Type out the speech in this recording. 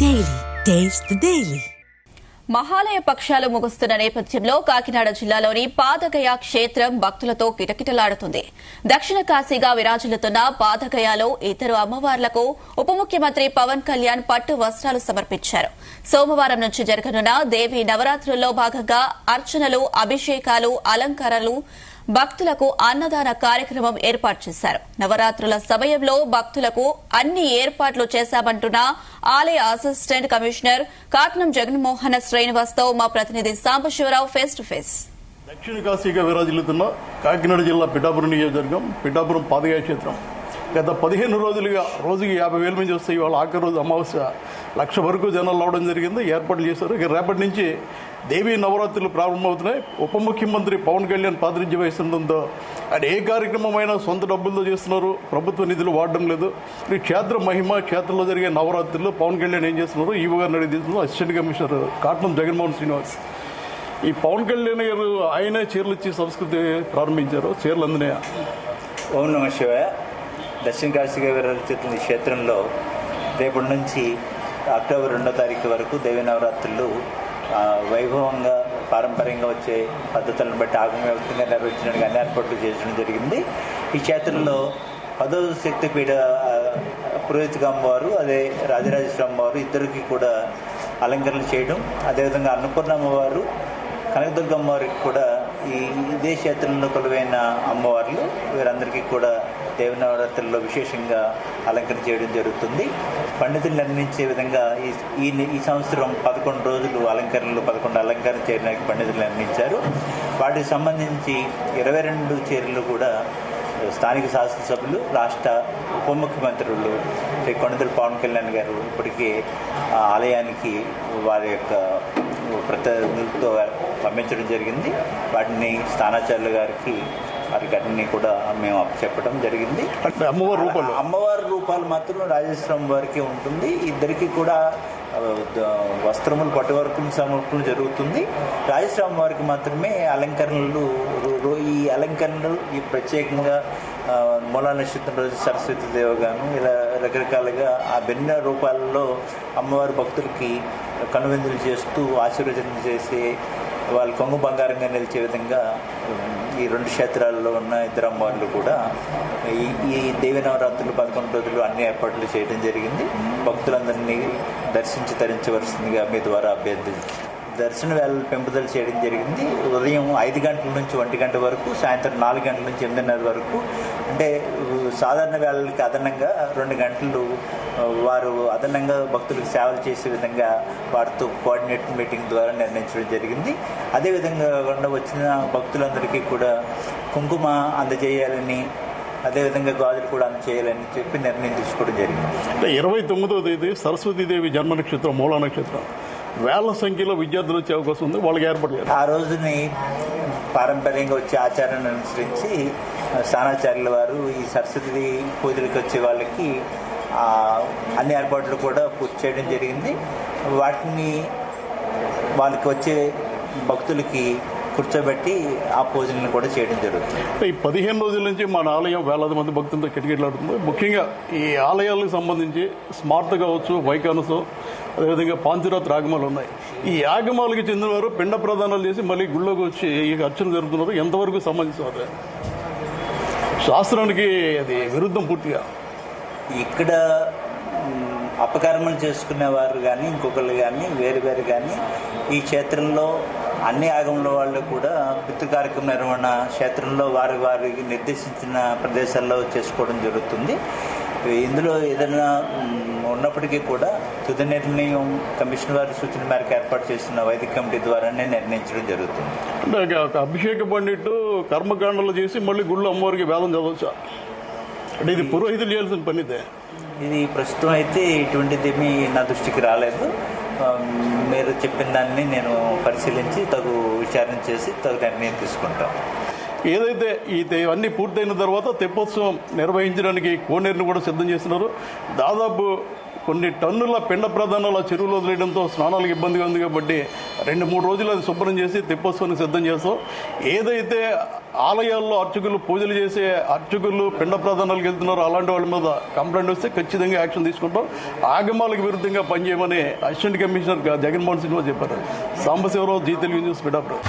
Daily. Taste the Daily. Mahalaya పక్షాలు ముగుస్తున్న నేపథ్యంలో కాకినాడ జిల్లాలోని పాదగయ క్షేత్రం భక్తులతో కిటకిటలాడుతుంది. దక్షిణ కాశీగా విరాజిల్లుతున్న పాదగయలో ఇద్దరు అమ్మవార్లకు ఉప ముఖ్యమంత్రి పవన్ కళ్యాణ్ పట్టు వస్త్రాలు సమర్పించారు. సోమవారం నుంచి జరగనున్న దేవీ నవరాత్రుల్లో భాగంగా అర్చనలు, అభిషేకాలు, అలంకారాలు, భక్తులకు అన్నదాన కార్యక్రమం ఏర్పాటు చేశారు. నవరాత్రుల సమయంలో భక్తులకు అన్ని ఏర్పాట్లు చేశామంటున్న ఆలయ అసిస్టెంట్ కమిషనర్ కాట్నం జగన్మోహన శ్రీనివాస్తో మా ప్రతినిధి సాంబశివరావు ఫేస్ టు ఫేస్. దక్షిణ కాశీగా విరాజిల్లుతున్న కాకినాడ జిల్లా పిఠాపురం నియోజకవర్గం పిఠాపురం పాదగయ క్షేత్రం గత 15 రోజులుగా రోజుకి 50,000 మంది వస్తాయి. ఇవాళ ఆఖరి రోజు అమావాస్య 1,00,000 వరకు జనాలు రావడం జరిగింది. ఏర్పాట్లు చేశారు. ఇక రేపటి నుంచి దేవీ నవరాత్రులు ప్రారంభమవుతున్నాయి. ఉప ముఖ్యమంత్రి పవన్ కళ్యాణ్ ప్రాతినిధ్యం వహిస్తుండటంతో ఆయన ఏ కార్యక్రమమైనా సొంత డబ్బులతో చేస్తున్నారు, ప్రభుత్వ నిధులు వాడడం లేదు. ఈ క్షేత్ర మహిమ, క్షేత్రంలో జరిగే నవరాత్రుల్లో పవన్ కళ్యాణ్ ఏం చేస్తున్నారు ఈవో గారిని అడిగి తెలుస్తున్నారు. Assistant commissioner Katnam Jaganmohan Srinivas. ఈ పవన్ కళ్యాణ్ గారు ఆయనే చీరలు ఇచ్చి సంస్కృతి ప్రారంభించారు. చీరలు అందినాయా? ఓం నమ శివాయ. దక్షిణ కాశీగా విరాజిల్లుతున్న క్షేత్రంలో రేపటి నుంచి అక్టోబర్ 2వ తారీఖు వరకు దేవీ నవరాత్రులు వైభవంగా పారంపర్యంగా వచ్చే పద్ధతులను బట్టి ఆగమవ్యక్తంగా నిర్వహించడానికి అన్ని ఏర్పాట్లు చేయడం జరిగింది. ఈ క్షేత్రంలో 10వ శక్తిపీఠ పురోహితిక అమ్మవారు, అదే రాజరాజేశ్వరి అమ్మవారు ఇద్దరికి కూడా అలంకరణలు చేయడం, అదేవిధంగా అన్నపూర్ణ అమ్మవారు, కనకదుర్గ అమ్మవారికి కూడా ఇదే క్షేత్రంలో కొలువైన అమ్మవార్లు వీరందరికీ కూడా దేవి నవరాత్రుల్లో విశేషంగా అలంకరణ చేయడం జరుగుతుంది. పండితులు నిర్ణయించే విధంగా ఈ సంవత్సరం 11 రోజులు అలంకరణలు 11 అలంకరణ చేయడానికి పండితులు నిర్ణయించారు. వాటికి సంబంధించి 22 చీరలు కూడా స్థానిక శాసనసభ్యులు, రాష్ట్ర ఉప ముఖ్యమంత్రులు శ్రీ కొణిదెల పవన్ కళ్యాణ్ గారు ఇప్పటికే ఆలయానికి వారి యొక్క ప్రతినిధులతో పంపించడం జరిగింది. వాటిని స్థానాచార్యులు గారికి అన్ని కూడా మేము చెప్పడం జరిగింది. అమ్మవారి రూపాలు మాత్రం రాజేశ్వరం వారికి ఉంటుంది. ఇద్దరికి కూడా వస్త్రములు, పట్టు వరకు సమర్పణ జరుగుతుంది. రాజేశ్వరం వారికి మాత్రమే అలంకరణలు, ఈ అలంకరణలు ఈ ప్రత్యేకంగా మూలా నక్షత్రం రోజు సరస్వతి దేవగాను ఇలా రకరకాలుగా ఆ భిన్న రూపాలలో అమ్మవారి భక్తులకి కనువిందులు చేస్తూ ఆశీర్వచనం చేసి వాళ్ళు కొంగు బంగారంగా నిలిచే విధంగా ఈ 2 క్షేత్రాల్లో ఉన్న ఇద్దరు అమ్మవార్లు కూడా ఈ దేవి నవరాత్రులు 11 రోజులు అన్ని ఏర్పాట్లు చేయడం జరిగింది. భక్తులందరినీ దర్శించి తరించవలసిందిగా మీ ద్వారా అభ్యర్థించి దర్శన వేళలు పెంపుదల చేయడం జరిగింది. ఉదయం 5 గంటల నుంచి 1 గంట వరకు, సాయంత్రం 4 గంటల నుంచి 8:30 వరకు. అంటే సాధారణ వేళలకి అదనంగా 2 గంటలు వారు అదనంగా భక్తులకు సేవలు చేసే విధంగా వారితో కోఆర్డినేట్ మీటింగ్ ద్వారా నిర్ణయించడం జరిగింది. అదేవిధంగా వచ్చిన భక్తులందరికీ కూడా కుంకుమ అందజేయాలని, అదేవిధంగా గాజులు కూడా అందజేయాలని చెప్పి నిర్ణయం తీసుకోవడం జరిగింది. అంటే 29వ తేదీ సరస్వతీదేవి జన్మ నక్షత్రం, మూలా నక్షత్రం, వేల సంఖ్యలో విద్యార్థులు వచ్చే అవకాశం ఉంది. వాళ్ళకి ఏర్పాటు ఆ రోజుని పారంపర్యంగా వచ్చే ఆచారాన్ని అనుసరించి స్థానాచార్యుల వారు ఈ సరస్వతి పూజలకు వచ్చే వాళ్ళకి అన్ని ఏర్పాట్లు కూడా పూర్తి చేయడం జరిగింది. వాటిని వాళ్ళకి వచ్చే భక్తులకి కూర్చోబెట్టి ఆ పూజలను కూడా చేయడం జరుగుతుంది. ఈ 15 రోజుల నుంచి మన ఆలయం వేలాది మంది భక్తులతో కిటకిటలాడుతుంది. ముఖ్యంగా ఈ ఆలయాలకు సంబంధించి స్మార్ట్ కావచ్చు, వైకానసు, అదేవిధంగా పాంచురాత్రి ఆగమాలు ఉన్నాయి. ఈ ఆగమాలకు చెందిన వారు పిండ ప్రదానాలు చేసి మళ్ళీ గుళ్ళోకి వచ్చి ఈ అర్చన జరుగుతున్నారు. ఎంతవరకు సంబంధించిన శాస్త్రానికి అది విరుద్ధం పూర్తిగా? ఇక్కడ అపకర్మలు చేసుకునేవారు కానీ ఇంకొకళ్ళు కానీ వేరు కానీ ఈ క్షేత్రంలో అన్ని ఆగమంలో వాళ్ళు కూడా పితృ కార్యక్రమ నిర్వహణ క్షేత్రంలో వారికి నిర్దేశించిన ప్రదేశాల్లో చేసుకోవడం జరుగుతుంది. ఇందులో ఏదైనా ఉన్నప్పటికీ కూడా తుది నిర్ణయం కమిషన్ వారి సూచన మేరకు ఏర్పాటు చేసిన వైదిక కమిటీ ద్వారానే నిర్ణయించడం జరుగుతుంది. అంటే ఒక అభిషేక పండిట్టు కర్మకాండలు చేసి మళ్ళీ గుళ్ళు అమ్మవారికి వేదం చదవచ్చా? అంటే ఇది పురోహితులు చేయాల్సిన పనిదే. ఇది ప్రస్తుతం అయితే ఇటువంటిది ఏమీ నా దృష్టికి రాలేదు. మీరు చెప్పిన దాన్ని నేను పరిశీలించి తగు విచారణ చేసి తగు నిర్ణయం తీసుకుంటాం. ఏదైతే ఇవన్నీ పూర్తయిన తర్వాత తెప్పోత్సవం నిర్వహించడానికి కోనేరును కూడా సిద్ధం చేస్తున్నారు. దాదాపు కొన్ని టన్నుల పిండ ప్రధానాలు ఆ చెరువులో వదిలేయడంతో స్నానాలకు ఇబ్బందిగా ఉంది కాబట్టి 2-3 రోజులు అది శుభ్రం చేసి తెప్పోత్సవాన్ని సిద్ధం చేస్తాం. ఏదైతే ఆలయాల్లో అర్చకులు పూజలు చేసే అర్చకులు పిండ ప్రధానాలకు వెళ్తున్నారో అలాంటి వాళ్ళ మీద కంప్లైంట్ వస్తే ఖచ్చితంగా యాక్షన్ తీసుకుంటాం. ఆగమాలకు విరుద్ధంగా పనిచేయమని అసిస్టెంట్ కమిషనర్ జగన్మోహన్ సింగ్ చెప్పారు. సాంబశివరావు, జీ తెలుగు న్యూస్, పిఠాపురం.